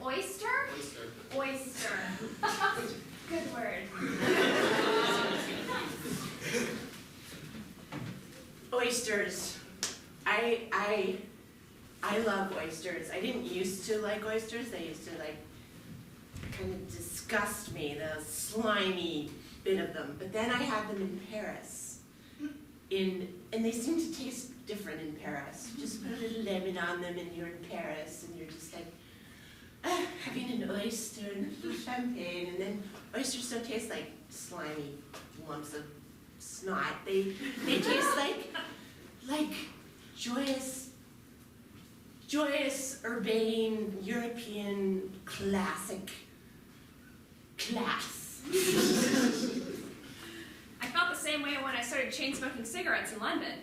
Oyster? Oyster. Oyster. Good word. Oysters. I love oysters. I didn't used to like oysters. They used to kind of disgust me, the slimy bit of them. But then I had them in Paris. And they seem to taste different in Paris. You just put a little lemon on them and you're in Paris and you're just like, having an oyster and a little champagne. And then oysters don't taste like slimy lumps of snot. They taste like joyous, urbane, European, classic class. I felt the same way when I started chain smoking cigarettes in London.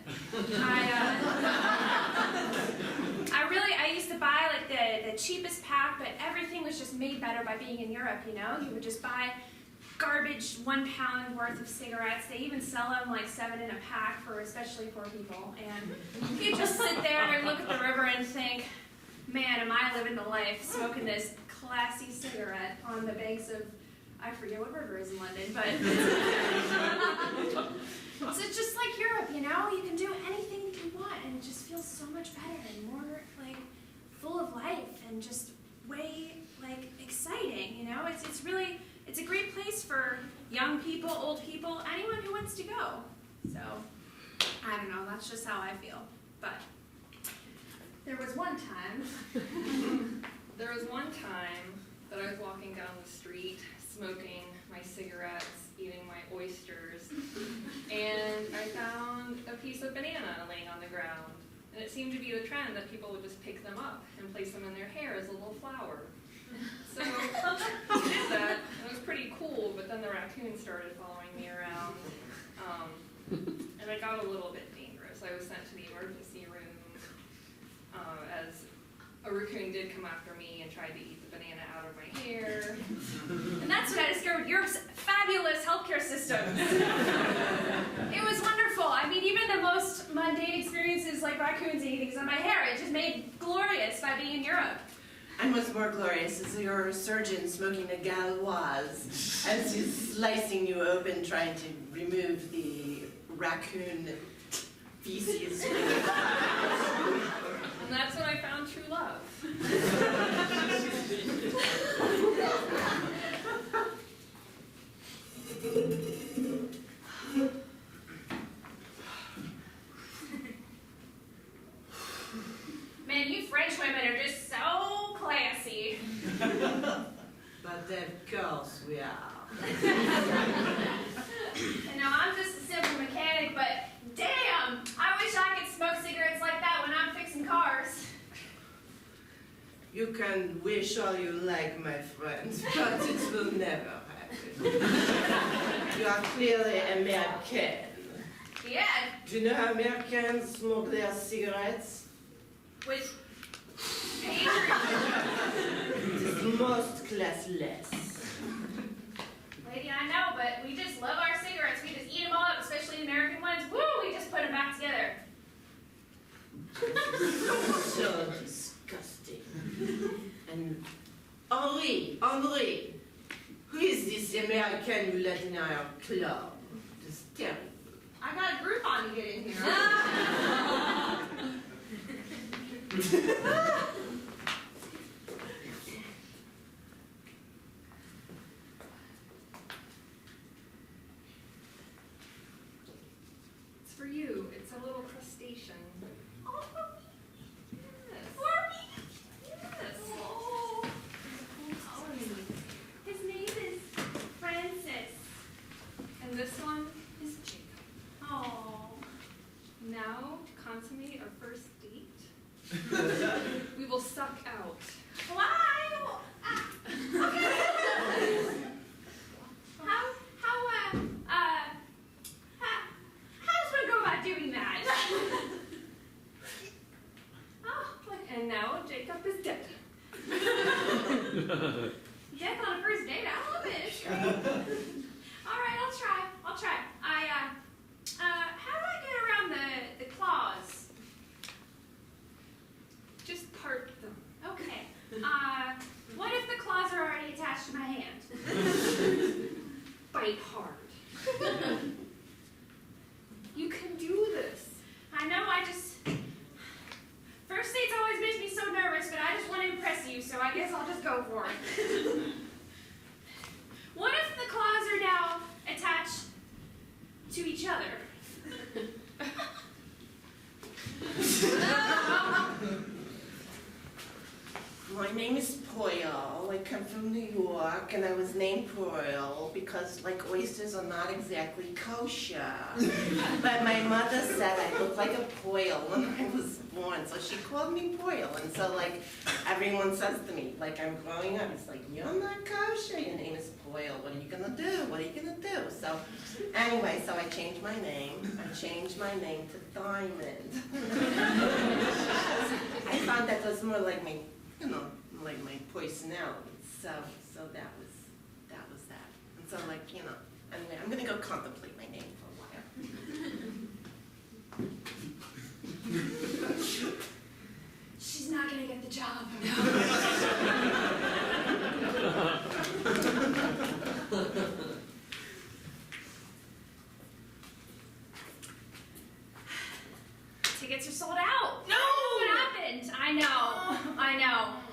I used to buy like the cheapest pack, but everything was just made better by being in Europe, you know? You would just buy garbage 1 pound worth of cigarettes. They even sell them like 7 in a pack for especially poor people. And you just sit there and look at the river and think, man, am I living the life smoking this classy cigarette on the banks of, I forget what river is in London, but so it's just like Europe, you know? You can do anything that you want and it just feels so much better and more like full of life and just way like exciting, you know? It's a great place for young people, old people, anyone who wants to go. So, I don't know, that's just how I feel. But there was one time that I was walking down the street, smoking my cigarettes, eating my oysters, and I found a piece of banana laying on the ground. And it seemed to be the trend that people would just pick them up and place them in their hair as a little flower. So I did that, and it was pretty cool, but then the raccoon started following me around, and it got a little bit dangerous. I was sent to the emergency room as a raccoon did come after me and tried to eat the banana out of my hair. And that's when I discovered Europe's fabulous healthcare system. It was wonderful. I mean, even the most mundane experiences like raccoons eating things on my hair, it just made glorious by being in Europe. And what's more glorious is your surgeon smoking a gauloise as he's slicing you open, trying to remove the raccoon feces. And that's when I found true love. Man, you French women are just so classy. But of course we are. And now I'm just a simple mechanic, but damn, I wish I could smoke cigarettes like that when I'm fixing cars. You can wish all you like, my friend, but it will never happen. You are clearly American. Yeah, Do you know how Americans smoke their cigarettes? with patriotism. It is most classless. Lady, I know, but we just love our cigarettes. We just eat them all up, especially the American ones. Woo, we just put them back together. So disgusting. And Henri, who is this American you let in our club? It's terrible. I got a Groupon to get in here. It's for you. It's a little crustacean. Oh, Yes. for me? Yes. Oh. His name is Francis. And this one is Jacob. Oh. Now, to consummate our first date, we will suck out. Why? Okay. How does one go about doing that? Oh, look. And now Jacob is dead. Death on a first date, I love it. It's great. All right, I'll try. How do I get around the claws? Just part them. Okay. What attached to my hand. Bite hard. You can do this. I know, first dates always makes me so nervous, but I just want to impress you, so I guess I'll just go for it. What if the claws are now attached to each other? My name is Poyle. I come from New York, and I was named Poyle because, like, oysters are not exactly kosher. But my mother said I looked like a Poyle when I was born, so she called me Poyle. And so, like, everyone says to me, like, I'm growing up, it's like, you're not kosher, your name is Poyle. What are you gonna do? What are you gonna do? So, anyway, so I changed my name. I changed my name to Diamond. I found that was more like my, like my personality. So that was that. And so, like, anyway, I'm gonna go contemplate my name for a while. She's not gonna get the job. Tickets are sold out. No! What happened? I know.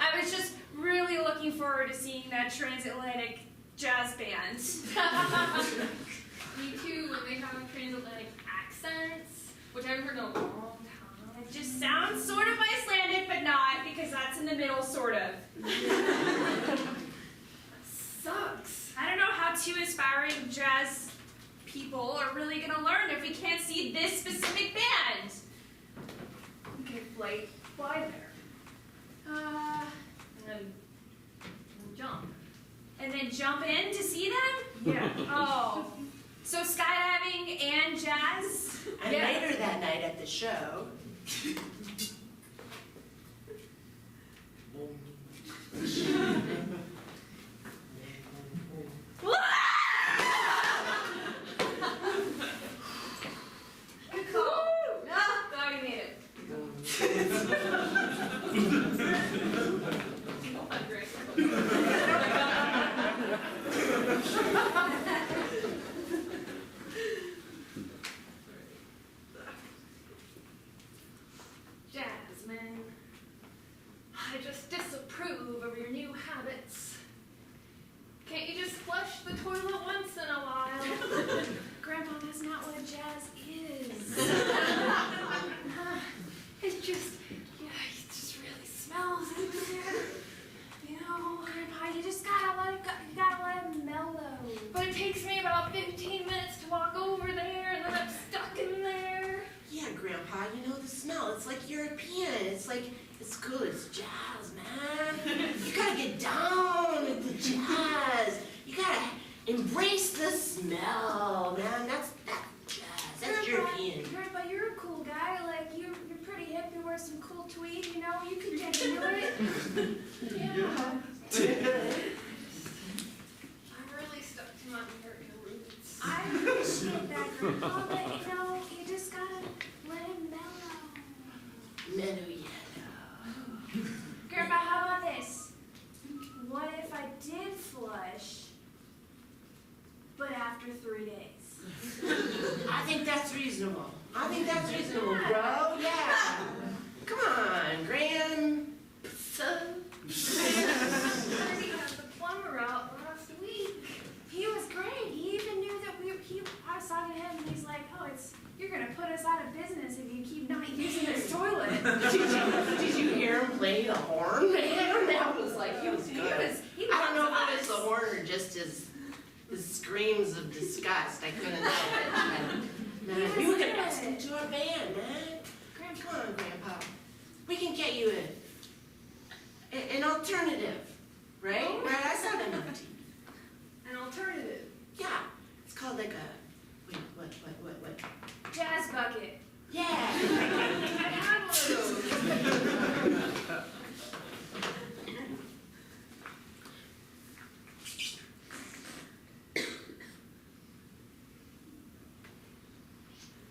I was just really looking forward to seeing that transatlantic jazz band. Me too, when they have transatlantic accents, which I've heard in a long time. It just sounds sort of Icelandic, but not, because that's in the middle, sort of. Sucks. I don't know how two aspiring jazz people are really gonna learn if we can't see this specific band. We can fly there. And then jump. And then jump in to see them? Yeah. Oh. So skydiving and jazz? And Yeah. later that night at the show, Good call. Glad we made it. Jasmine, I just disapprove of your new habits. Can't you just flush the toilet once in a while? Grandma, that's not what jazz is. It's just, yeah, it just really smells in there. You know, Grandpa, you just gotta let it mellow. but it takes me about 15 minutes to walk over there, and then I'm stuck in there. yeah, Grandpa, the smell. It's like European. It's like, it's cool. It's jazz, man. You gotta get down with the jazz. You gotta embrace the smell, man. That's jazz. That's European. Grandpa, you're a cool guy. Like, you're pretty hip. You wear some cool tweed, you can get into it. Yeah. I'm really stuck to my American roots. I appreciate that, Grandpa, but you just gotta let it mellow. Mellow yellow. Grandpa, how about this? What if I did flush, but after 3 days? I think that's reasonable. Bro. Yeah. Come on, Graham. Son. I already had the plumber out last week. He was great. He even knew that I was talking to him, and he's like, you're gonna put us out of business if you keep not using this toilet. Did you hear him play the horn, man? That was like, he was good. He I don't know loves if it was the us. horn or just his screams of disgust. I couldn't know. Man, you were gonna bust into our band, man. Come on, Grandpa. We can get you an alternative, right? Oh. Right? I saw them on TV. An alternative. Yeah. It's called like a, wait, what? Jazz bucket. Yeah. I had one of those.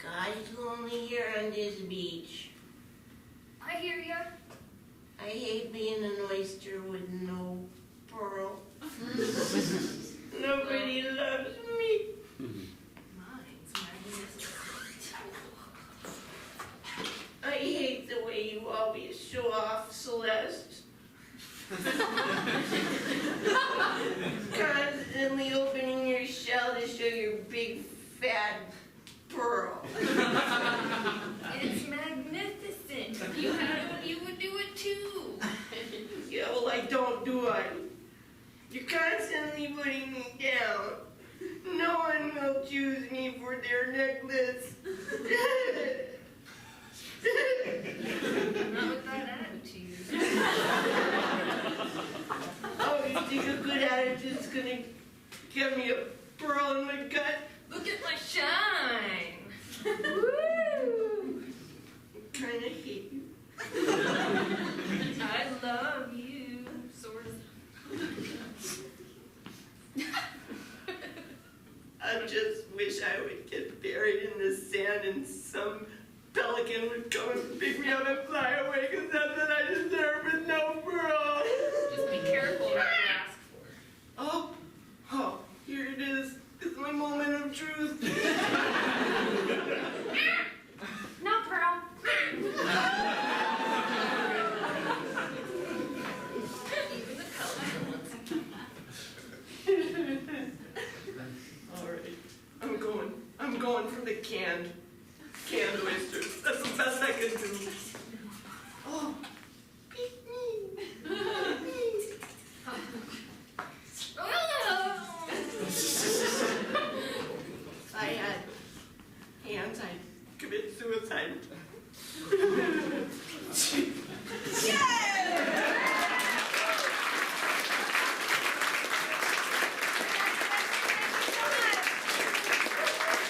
God, it's lonely here on this beach. I hear ya. I hate being an oyster with no pearl. big fat pearl. It's magnificent. If you had it, you would do it too. Yeah, well, I don't do it. You're constantly putting me down. No one will choose me for their necklace. Not with that attitude. Oh, you think a good attitude's gonna give me a pearl in my gut? Look at my shine. Woo! I kinda hate you. I love you, sort of. I just wish I would get buried in the sand and some pelican would come and pick me up and fly away, because that's what I deserve with no pearl. Just be careful what you ask for. Oh, here it is. It's my moment of truth. No, Pearl. Even the pelican. All right, I'm going for the canned oysters. That's the best I can do. Oh, pick me. If I had hands, I'd commit suicide.